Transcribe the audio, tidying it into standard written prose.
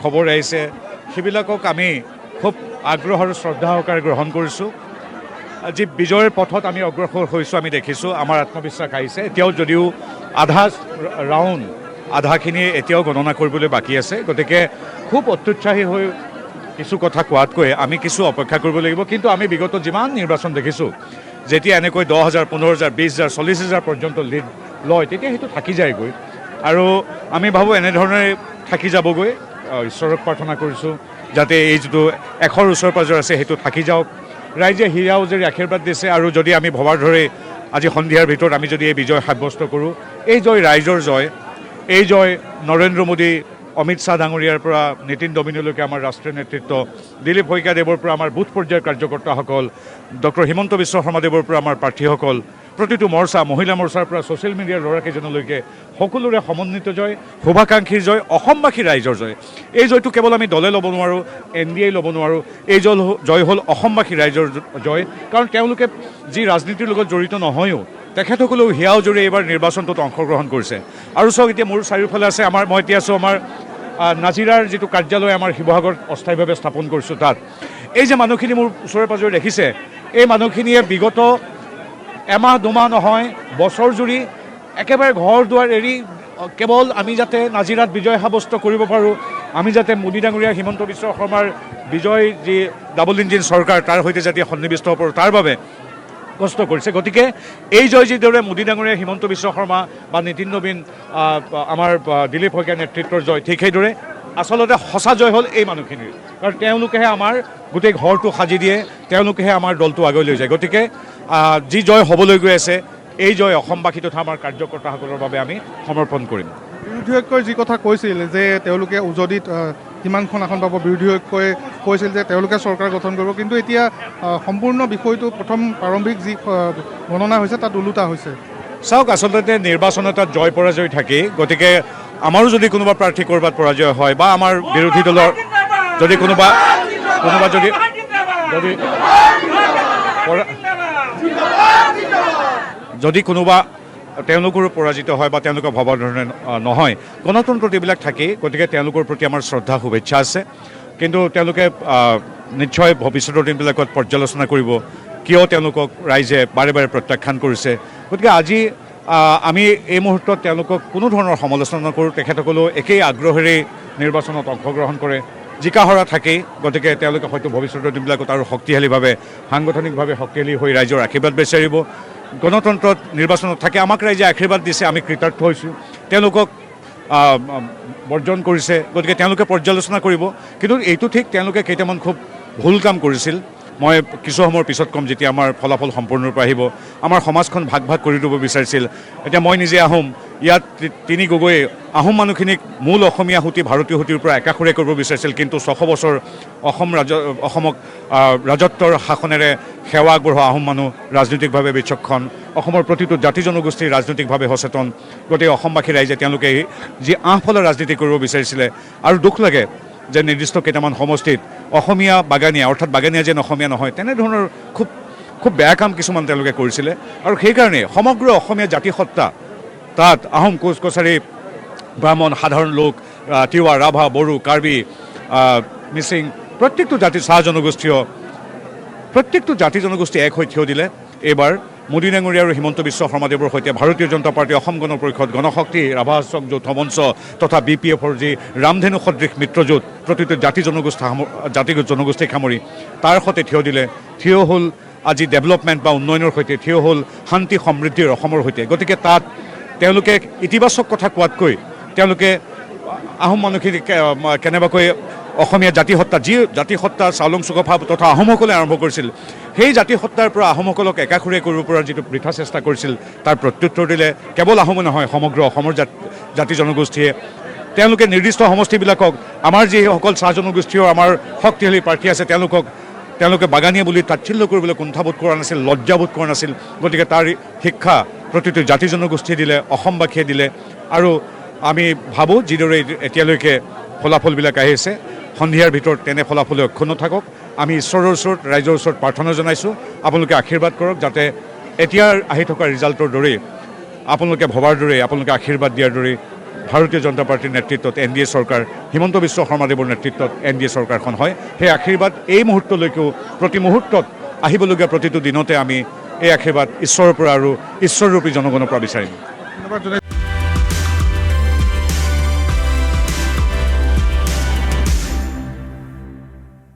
খবৰ আহিছে সেইবিলাকক আমি খুব আগ্ৰহ আৰু শ্ৰদ্ধা সহকাৰে গ্ৰহণ কৰিছোঁ। আজি বিজয়ৰ পথত আমি অগ্ৰসৰ হৈছোঁ, আমি দেখিছোঁ আমাৰ আত্মবিশ্বাস আহিছে। এতিয়াও যদিও আধাখিনি এতিয়াও গণনা কৰিবলৈ বাকী আছে, গতিকে খুব অত্যুৎসাহী হৈ কিছু কথা কোৱাতকৈ আমি কিছু অপেক্ষা কৰিব লাগিব। কিন্তু আমি বিগত যিমান নিৰ্বাচন দেখিছোঁ, যেতিয়া এনেকৈ 10,000, 15,000, 20,000, 40,000 পৰ্যন্ত লিড লয়, তেতিয়া সেইটো থাকি যায়গৈ। আৰু আমি ভাবোঁ এনেধৰণে থাকি যাবগৈ। ঈশ্বৰক প্ৰাৰ্থনা কৰিছোঁ যাতে এই যিটো 100ৰ ওচৰ পাজৰ আছে সেইটো থাকি যাওক। ৰাইজে হিৰা উজৰি আশীৰ্বাদ দিছে, আৰু যদি আমি ভবাৰ ধৰে আজি সন্ধিয়াৰ ভিতৰত আমি যদি এই বিজয় সাব্যস্ত কৰোঁ, এই জয় ৰাইজৰ জয়, এই জয় নৰেন্দ্ৰ মোদী, অমিত শ্বাহ ডাঙৰীয়াৰ পৰা নীতিন ডমিনলৈকে আমাৰ ৰাষ্ট্ৰীয় নেতৃত্ব, দিলীপ শইকীয়াদেৱৰ পৰা আমাৰ বুথ পৰ্যায়ৰ কাৰ্যকৰ্তাসকল, ডক্টৰ হিমন্ত বিশ্ব শৰ্মাদেৱৰ পৰা আমাৰ প্ৰাৰ্থীসকল, প্ৰতিটো মৰ্চা, মহিলা মৰ্চাৰ পৰা ছ'চিয়েল মিডিয়াৰ ল'ৰাকেইজনলৈকে সকলোৰে সমন্বিত জয়, শুভাকাংক্ষীৰ জয়, অসমবাসী ৰাইজৰ জয়। এই জয়টো কেৱল আমি দলে ল'ব নোৱাৰোঁ, NDA ল'ব নোৱাৰোঁ। এই জয় হ'ল অসমবাসী ৰাইজৰ জয়, কাৰণ তেওঁলোকে যি ৰাজনীতিৰ লগত জড়িত নহয়ও, তেখেতসকলেও হিয়া উজৰি এইবাৰ নিৰ্বাচনটোত অংশগ্ৰহণ কৰিছে। আৰু চাওক, এতিয়া মোৰ চাৰিওফালে আছে মই এতিয়া আছোঁ আমাৰ নাজিৰাৰ যিটো কাৰ্যালয় আমাৰ শিৱসাগৰত অস্থায়ীভাৱে স্থাপন কৰিছোঁ তাত। এই যে মানুহখিনি মোৰ ওচৰে পাজৰে দেখিছে, এই মানুহখিনিয়ে বিগত এমাহ দুমাহ নহয় বছৰ জুৰি একেবাৰে ঘৰ দুৱাৰ এৰি কেৱল আমি যাতে নাজিৰাত বিজয় সাব্যস্ত কৰিব পাৰোঁ, আমি যাতে মোদী ডাঙৰীয়া, হিমন্ত বিশ্ব শৰ্মাৰ বিজয় যি ডাবল ইঞ্জিন চৰকাৰ তাৰ সৈতে যাতে সন্নিৱিষ্ট হ'ব পাৰোঁ তাৰ বাবে কষ্ট কৰিছে। গতিকে এই জয় যিদৰে মোদী ডাঙৰীয়া, হিমন্ত বিশ্ব শৰ্মা বা নীতিন নবীন, আমাৰ দিলীপ শইকীয়াৰ নেতৃত্বৰ জয়, ঠিক সেইদৰে আচলতে সঁচা জয় হ'ল এই মানুহখিনিৰ, কাৰণ তেওঁলোকেহে আমাৰ গোটেই ঘৰটো সাজি দিয়ে, তেওঁলোকেহে আমাৰ দলটো আগুৱাই লৈ যায়। গতিকে যি জয় হ'বলৈ গৈ আছে, এই জয় অসমবাসী তথা আমাৰ কাৰ্যকৰ্তাসকলৰ বাবে আমি সমৰ্পণ কৰিম। বিৰোধী ঐক্যই যি কথা কৈছিল যে তেওঁলোকে উজনিত কিমানখন আসন পাব, বিৰোধী ঐক্যই কৈছিল যে তেওঁলোকে চৰকাৰ গঠন কৰিব, কিন্তু এতিয়া সম্পূৰ্ণ বিষয়টো প্ৰথম প্ৰাৰম্ভিক যি গণনা হৈছে তাত ওলোটা হৈছে। চাওক, আচলতে নিৰ্বাচন এটাত জয় পৰাজয় থাকেই। গতিকে আমাৰো যদি কোনোবা প্ৰাৰ্থী ক'ৰবাত পৰাজয় হয়, বা আমাৰ বিৰোধী দলৰ যদি কোনোবা যদি কোনোবা তেওঁলোকৰো পৰাজিত হয় বা তেওঁলোকৰ ভবাৰ ধৰণে নহয়, গণতন্ত্ৰত এইবিলাক থাকেই। গতিকে তেওঁলোকৰ প্ৰতি আমাৰ শ্ৰদ্ধা, শুভেচ্ছা আছে। কিন্তু তেওঁলোকে নিশ্চয় ভৱিষ্যতৰ দিনবিলাকত পৰ্যালোচনা কৰিব কিয় তেওঁলোকক ৰাইজে বাৰে বাৰে প্ৰত্যাখ্যান কৰিছে। গতিকে আজি আমি এই মুহূৰ্তত তেওঁলোকক কোনো ধৰণৰ সমালোচনা নকৰোঁ। তেখেতসকলেও একেই আগ্ৰহেৰে নিৰ্বাচনত অংশগ্ৰহণ কৰে, জিকা হৰা থাকেই। গতিকে তেওঁলোকে হয়তো ভৱিষ্যতৰ দিনবিলাকত আৰু শক্তিশালীভাৱে, সাংগঠনিকভাৱে শক্তিশালী হৈ ৰাইজৰ আশীৰ্বাদ বিচাৰিব। গণতন্ত্ৰত নিৰ্বাচনত থাকে, আমাক ৰাইজে আশীৰ্বাদ দিছে, আমি কৃতাৰ্থ হৈছোঁ। তেওঁলোকক বৰ্জন কৰিছে, গতিকে তেওঁলোকে পৰ্যালোচনা কৰিব। কিন্তু এইটো ঠিক, তেওঁলোকে কেইটামান খুব ভুল কাম কৰিছিল। মই কিছু সময়ৰ পিছত ক'ম, যেতিয়া আমাৰ ফলাফল সম্পূৰ্ণৰূপে আহিব। আমাৰ সমাজখন ভাগ ভাগ কৰি দিব বিচাৰিছিল। এতিয়া মই নিজে আহোম, ইয়াত তিনি গগৈয়ে আহোম মানুহখিনিক মূল অসমীয়া সুঁতি, ভাৰতীয় সুঁতিৰ পৰা একাষৰীয়া কৰিব বিচাৰিছিল। কিন্তু 600 বছৰ অসমক ৰাজত্বৰ শাসনেৰে সেৱা আগবঢ়োৱা আহোম মানুহ ৰাজনৈতিকভাৱে বিচক্ষণ, অসমৰ প্ৰতিটো জাতি জনগোষ্ঠী ৰাজনৈতিকভাৱে সচেতন। গতিকে অসমবাসী ৰাইজে তেওঁলোকে যি আঁহফালৰ ৰাজনীতি কৰিব বিচাৰিছিলে, আৰু দুখ লাগে যে নিৰ্দিষ্ট কেইটামান সমষ্টিত অসমীয়া বাগানীয়া, অৰ্থাৎ বাগানীয়া যেন অসমীয়া নহয়, তেনেধৰণৰ খুব বেয়া কাম কিছুমান তেওঁলোকে কৰিছিলে। আৰু সেইকাৰণে সমগ্ৰ অসমীয়া জাতিসত্তা তাত আহোম, কোচ কছাৰী, ব্ৰাহ্মণ, সাধাৰণ লোক, তিৱা, ৰাভা, বড়ো, কাৰ্বি, মিচিং, প্ৰত্যেকটো জাতি, চাহ জনগোষ্ঠীয়, প্ৰত্যেকটো জাতি জনগোষ্ঠী এক হৈ থিয় দিলে এইবাৰ মোদী ডাঙৰীয়া আৰু হিমন্ত বিশ্ব শৰ্মাদেৱৰ সৈতে ভাৰতীয় জনতা পাৰ্টী, অসম গণ পৰিষদ, গণশক্তি, ৰাভা যৌথ মঞ্চ তথা BPFৰ যি ৰামধেনু সদৃশ মিত্ৰজোঁট, প্ৰতিটো জাতি জনগোষ্ঠীক সামৰি তাৰ সৈতে থিয় দিলে। থিয় হ'ল আজি ডেভেলপমেণ্ট বা উন্নয়নৰ সৈতে, থিয় হ'ল শান্তি সমৃদ্ধিৰ অসমৰ সৈতে। গতিকে তাত তেওঁলোকে ইতিবাচক কথা কোৱাতকৈ তেওঁলোকে আহোম মানুহখিনিক কেনেবাকৈ অসমীয়া জাতিসত্তা, যি জাতিসত্তা চাওলুং চুকাফা তথা আহোমসকলে আৰম্ভ কৰিছিল, সেই জাতিসত্তাৰ পৰা আহোমসকলক একাষৰীয়া কৰিব পৰাৰ যিটো বৃথা চেষ্টা কৰিছিল, তাৰ প্ৰত্যুত্তৰ দিলে কেৱল আহোমে নহয়, সমগ্ৰ অসমৰ জাতি জনগোষ্ঠীয়ে। তেওঁলোকে নিৰ্দিষ্ট সমষ্টিবিলাকক, আমাৰ যিসকল চাহ জনগোষ্ঠীয় আমাৰ শক্তিশালী প্ৰাৰ্থী আছে, তেওঁলোকে বাগানীয়া বুলি তাচ্ছিল্য কৰিবলৈ কুণ্ঠাবোধ কৰা নাছিল, লজ্জাবোধ কৰা নাছিল। গতিকে তাৰ শিক্ষা প্ৰতিটো জাতি জনগোষ্ঠীয়ে দিলে, অসমবাসীয়ে দিলে। আৰু আমি ভাবোঁ যিদৰে এতিয়ালৈকে ফলাফলবিলাক আহিছে, সন্ধিয়াৰ ভিতৰত তেনে ফলাফলে অক্ষুণ্ণ থাকক। আমি ঈশ্বৰৰ ওচৰত, ৰাইজৰ ওচৰত প্ৰাৰ্থনা জনাইছোঁ, আপোনালোকে আশীৰ্বাদ কৰক, যাতে এতিয়াৰ আহি থকা ৰিজাল্টৰ দৰেই, আপোনালোকে ভবাৰ দৰেই, আপোনালোকে আশীৰ্বাদ দিয়াৰ দৰেই ভাৰতীয় জনতা পাৰ্টীৰ নেতৃত্বত NDA চৰকাৰ, হিমন্ত বিশ্ব শৰ্মাদেৱৰ নেতৃত্বত NDA চৰকাৰখন হয়। সেই আশীৰ্বাদ এই মুহূৰ্তলৈকেও প্ৰতি মুহূৰ্তত আহিবলগীয়া প্ৰতিটো দিনতে আমি এই আশীৰ্বাদ ঈশ্বৰৰ পৰা আৰু ঈশ্বৰৰূপী জনগণৰ পৰা বিচাৰিম। ধন্যবাদ জনাইছোঁ।